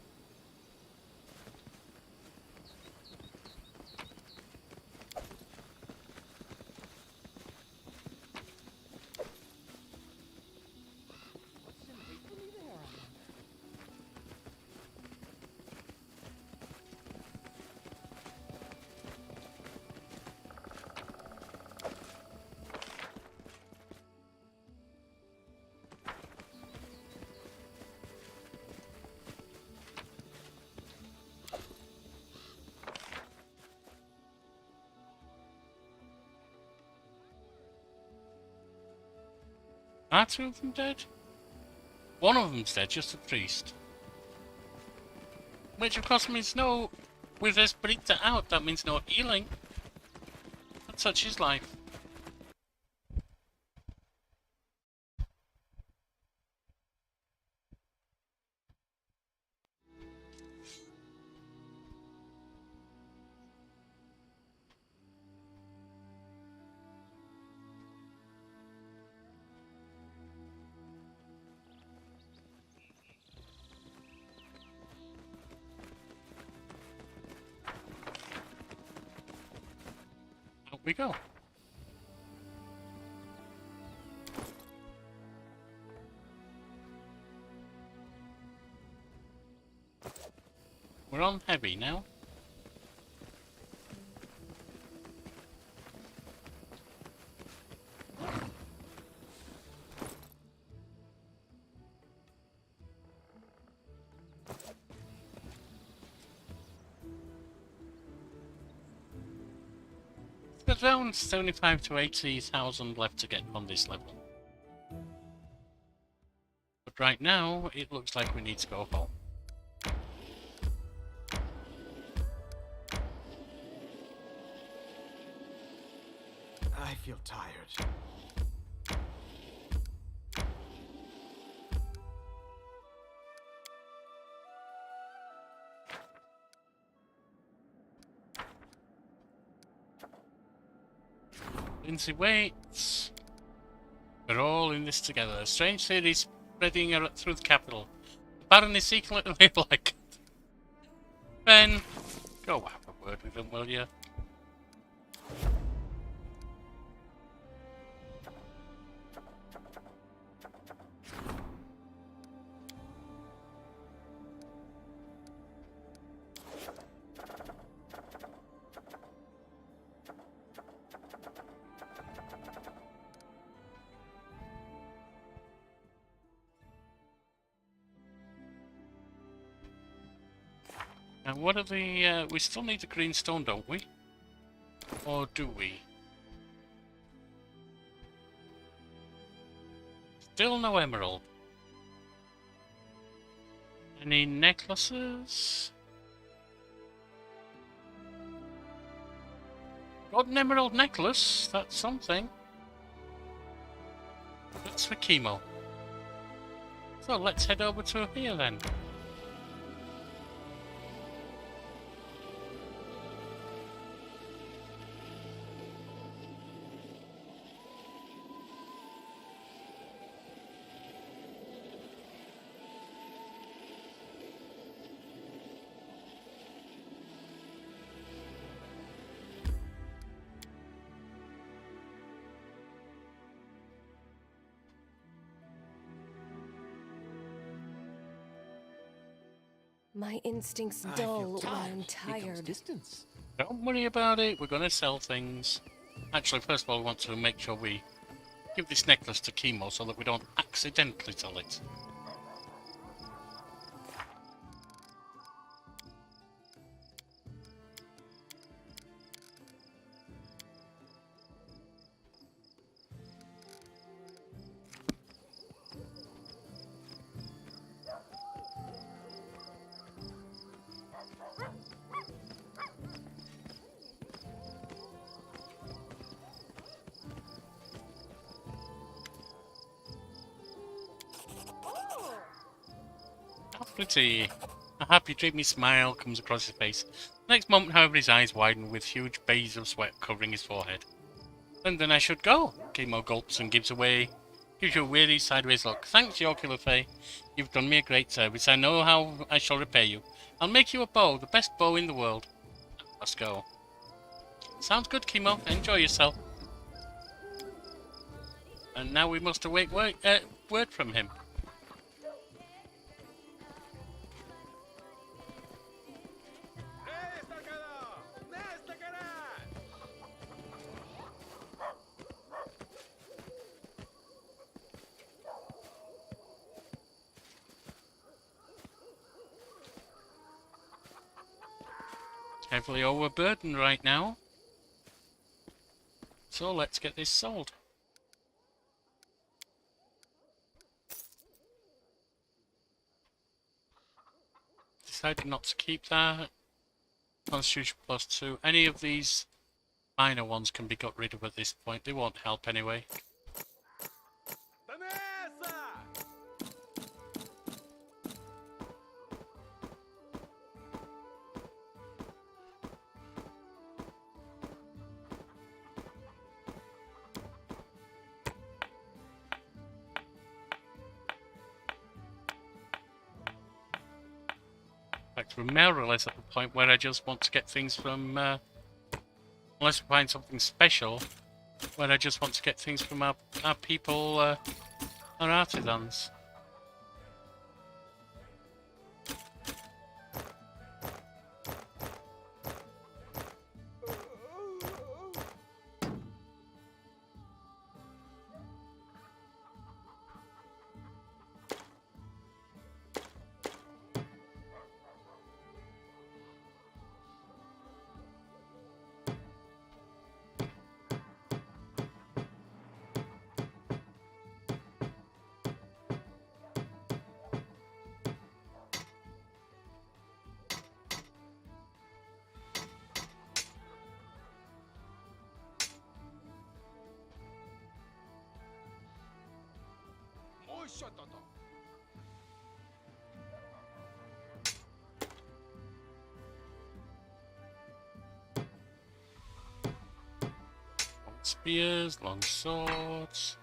Are two of them dead? One of them's dead, just the priest. Which of course means no, with Esperita out, that means no healing. That's such his life. we go. We're on heavy now. There's around 75 to 80,000 left to get on this level. But right now, it looks like we need to go home. I feel tired. Lindsay waits. We're all in this together. A strange theory spreading through the capital. The Baron is secretly like. Ben, go have a word with him, will you? And what are the... we still need the green stone, don't we? Or do we? Still no emerald. Any necklaces? Got an emerald necklace, that's something. That's for chemo. So let's head over to here then. My instincts dull when I'm tired. Distance. Don't worry about it, we're gonna sell things. Actually, first of all, we want to make sure we give this necklace to Chemo so that we don't accidentally sell it. Pretty. A happy, dreamy smile comes across his face. The next moment, however, his eyes widen with huge beads of sweat covering his forehead. And then I should go. Chemo gulps and gives you a weary, sideways look. Thanks, Yorkie le Fey. You've done me a great service. I know how I shall repay you. I'll make you a bow, the best bow in the world. Let's go. Sounds good, Chemo. Enjoy yourself. And now we must await word from him. Heavily overburdened right now. So let's get this sold. Decided not to keep that. Constitution +2. Any of these minor ones can be got rid of at this point. They won't help anyway. We're more or less at the point where I just want to get things from Unless we find something special, where I just want to get things from our people, our artisans. Spears, long swords.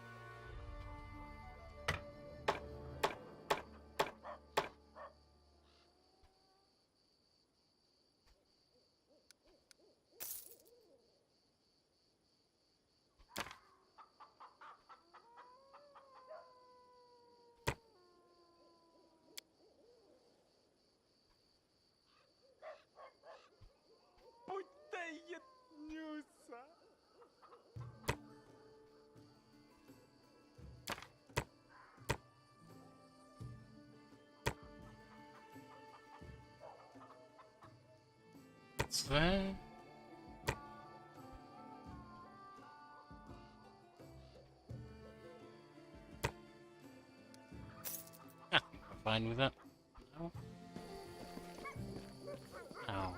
What's there? I think we're fine with that. No. No.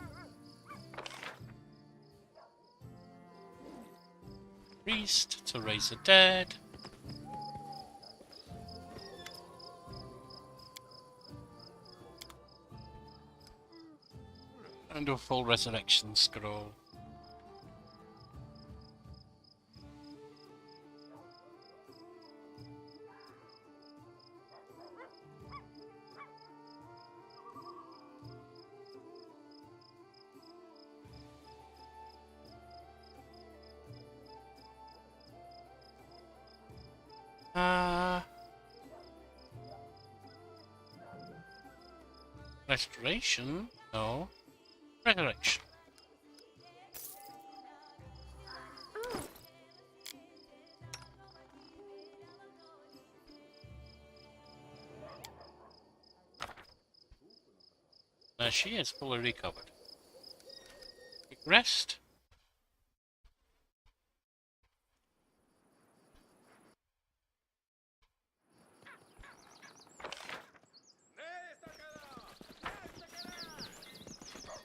Priest to raise the dead. And do a full resurrection scroll. Restoration? No. Resurrection. There she is, fully recovered. Quick rest.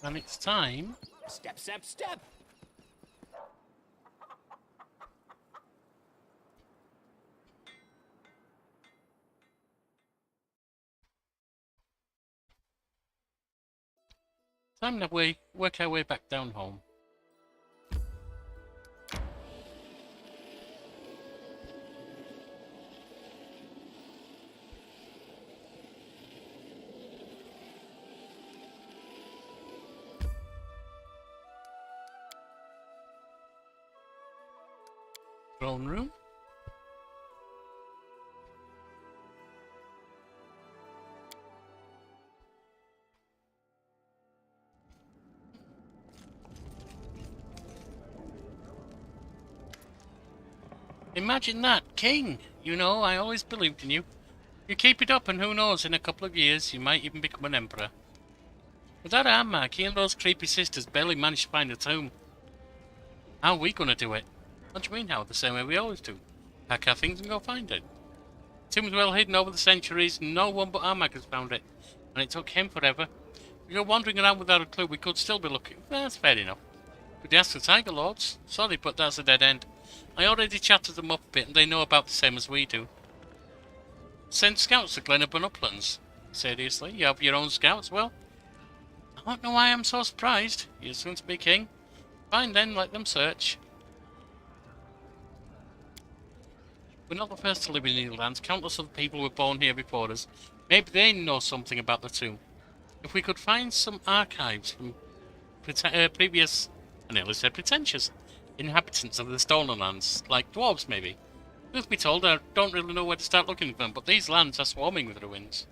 And it's time. Step, step, step. Time to work our way back down home. Throne room. Imagine that, King! You know, I always believed in you. You keep it up and who knows, in a couple of years you might even become an emperor. With that arm mark, he and those creepy sisters barely managed to find a tomb. How are we gonna do it? What do you mean how? The same way we always do. Pack our things and go find it. The tomb's well hidden over the centuries, no one but Armag has found it. And it took him forever. If we go wandering around without a clue, we could still be looking. That's fair enough. Could you ask the Tiger Lords? Sorry, but that's a dead end. I already chatted them up a bit, and they know about the same as we do. Send scouts to Glenurban Uplands. Seriously, you have your own scouts? Well, I don't know why I'm so surprised. You're soon to be king. Fine then, let them search. We're not the first to live in these lands. Countless other people were born here before us. Maybe they know something about the tomb. If we could find some archives from previous, I nearly said pretentious, inhabitants of the Stolen Lands, like dwarves maybe. Truth be told, I don't really know where to start looking for them, but these lands are swarming with ruins.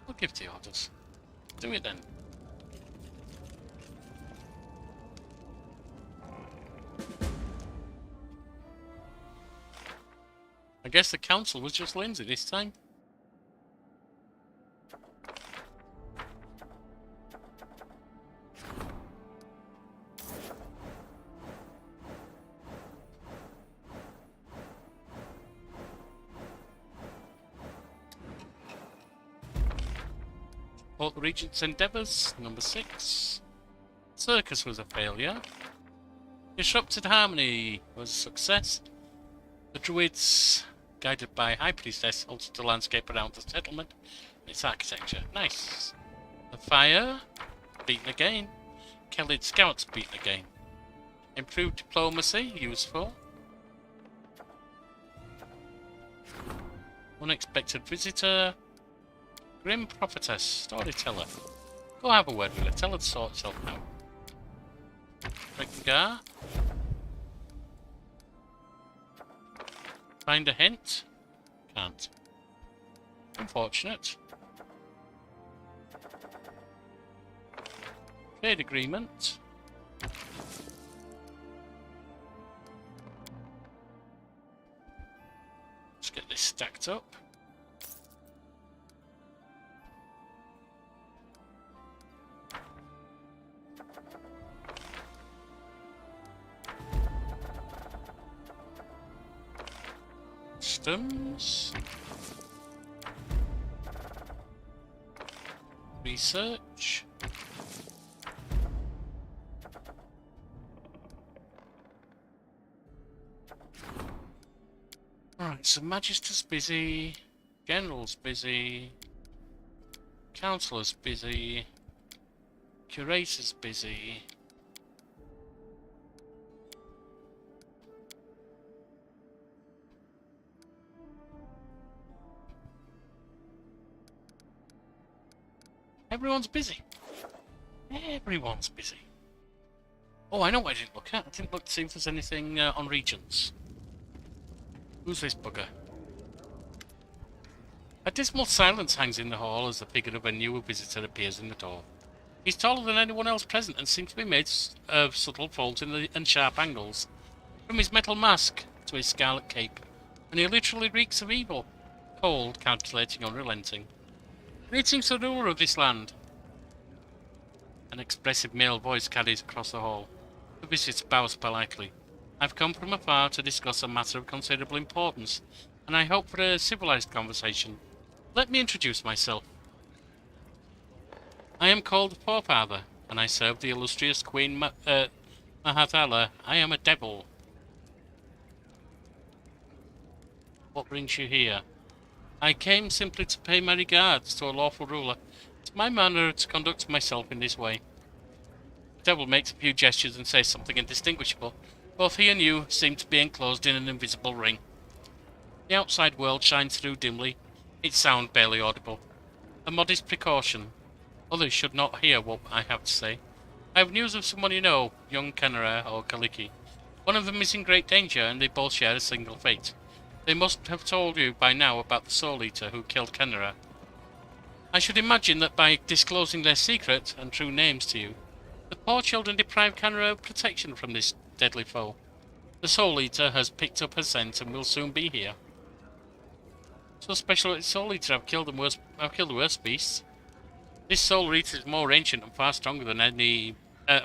I'll give the orders. Do it then. I guess the council was just Lindsay this time. Support the Regent's endeavours, number 6. Circus was a failure. Disrupted Harmony was a success. The Druids, guided by High Priestess, altered the landscape around the settlement and its architecture. Nice. The Fire, beaten again. Kellid Scouts, beaten again. Improved Diplomacy, useful. Unexpected Visitor. Grim Prophetess, Storyteller. Go have a word with her, tell her to sort itself out. Dringar. Find a hint? Can't. Unfortunate. Trade agreement. Let's get this stacked up. Systems. Research. Alright, so Magister's busy, General's busy, Councillor's busy, Curator's busy. Everyone's busy. Everyone's busy. Oh, I know what I didn't look at. I didn't look to see if there's anything on Regents. Who's this bugger? A dismal silence hangs in the hall as the figure of a newer visitor appears in the door. He's taller than anyone else present and seems to be made of subtle folds and sharp angles. From his metal mask to his scarlet cape, and he literally reeks of evil. Cold, calculating, unrelenting. Greetings to the ruler of this land. An expressive male voice carries across the hall. The visitor bows politely. I've come from afar to discuss a matter of considerable importance, and I hope for a civilized conversation. Let me introduce myself. I am called Forefather, and I serve the illustrious Queen Mahathala. I am a devil. What brings you here? I came simply to pay my regards to a lawful ruler. It's my manner to conduct myself in this way. The devil makes a few gestures and says something indistinguishable. Both he and you seem to be enclosed in an invisible ring. The outside world shines through dimly, its sound barely audible. A modest precaution. Others should not hear what I have to say. I have news of someone you know, young Kenara or Kaliki. One of them is in great danger, and they both share a single fate. They must have told you by now about the Soul Eater who killed Kenara. I should imagine that by disclosing their secret and true names to you, the poor children deprive Kenara of protection from this deadly foe. The Soul Eater has picked up her scent and will soon be here. So special at Soul Eater, I've killed the worst beasts. This Soul Eater is more ancient and far stronger than any,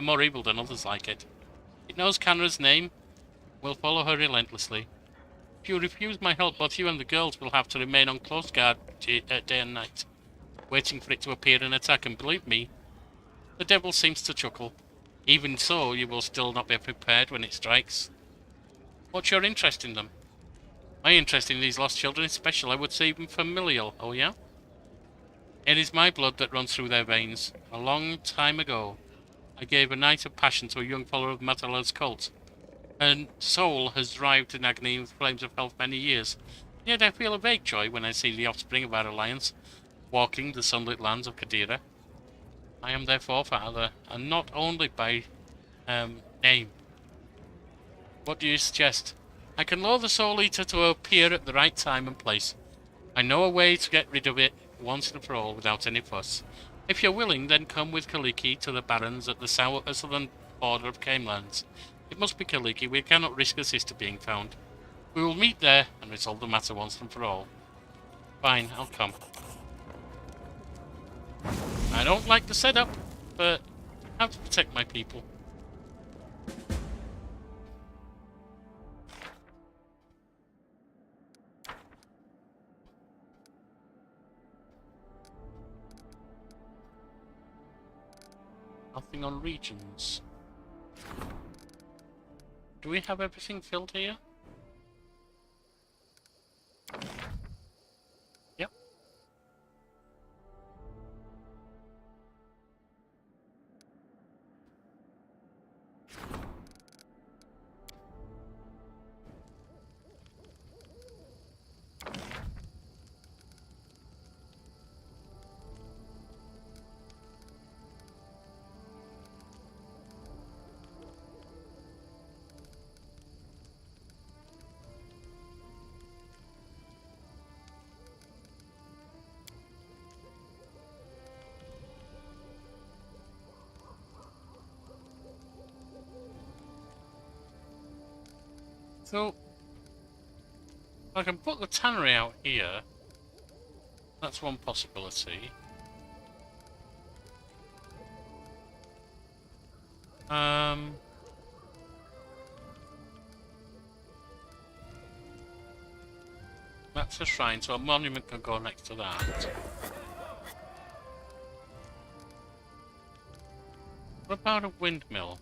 more evil than others like it. It knows Kenara's name, will follow her relentlessly. If you refuse my help, both you and the girls will have to remain on close guard day and night, waiting for it to appear and attack, and believe me, the devil seems to chuckle. Even so, you will still not be prepared when it strikes. What's your interest in them? My interest in these lost children is special, I would say even familial, oh yeah? It is my blood that runs through their veins. A long time ago, I gave a night of passion to a young follower of Matala's cult. Her soul has writhed in agony with flames of hell for many years. Yet I feel a vague joy when I see the offspring of our alliance, walking the sunlit lands of Kadira. I am their forefather, and not only by name. What do you suggest? I can lure the Soul Eater to appear at the right time and place. I know a way to get rid of it once and for all without any fuss. If you're willing, then come with Kaliki to the Barrens at the southern border of Canelands. It must be Kaliki. We cannot risk a sister being found. We will meet there and resolve the matter once and for all. Fine, I'll come. I don't like the setup, but I have to protect my people. Nothing on regions. Do we have everything filled here? Yep. So, I can put the tannery out here. That's one possibility. That's a shrine, so a monument can go next to that. What about a windmill?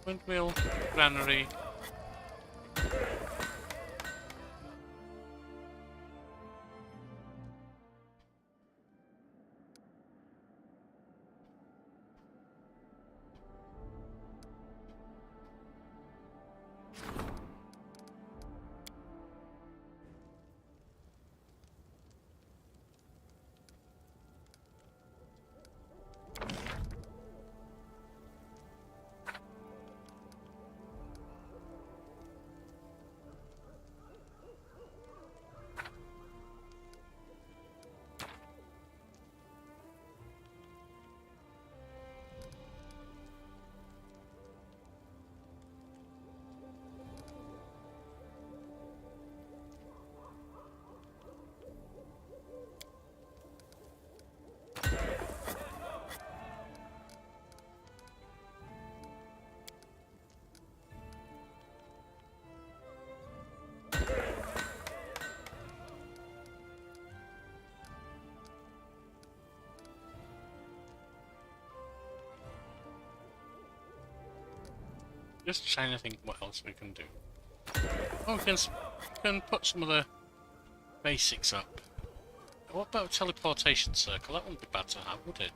Windmill, granary. Just trying to think what else we can do. Oh, we can put some of the basics up. What about a teleportation circle? That wouldn't be bad to have, would it?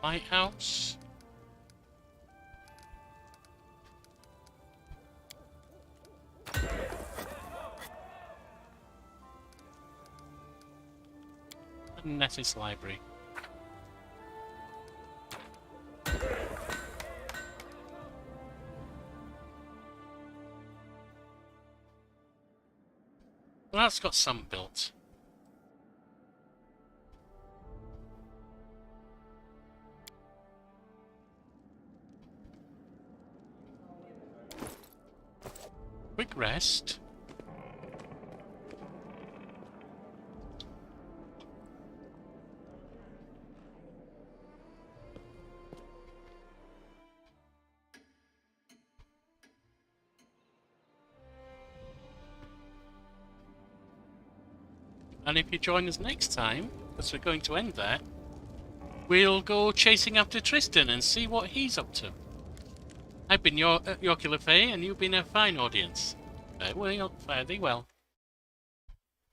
Lighthouse. Nettie's library. Well, that's got some built. Quick rest. And if you join us next time, because we're going to end there, we'll go chasing after Tristan and see what he's up to. I've been Yorkie le Fey, and you've been a fine audience. Fare thee well.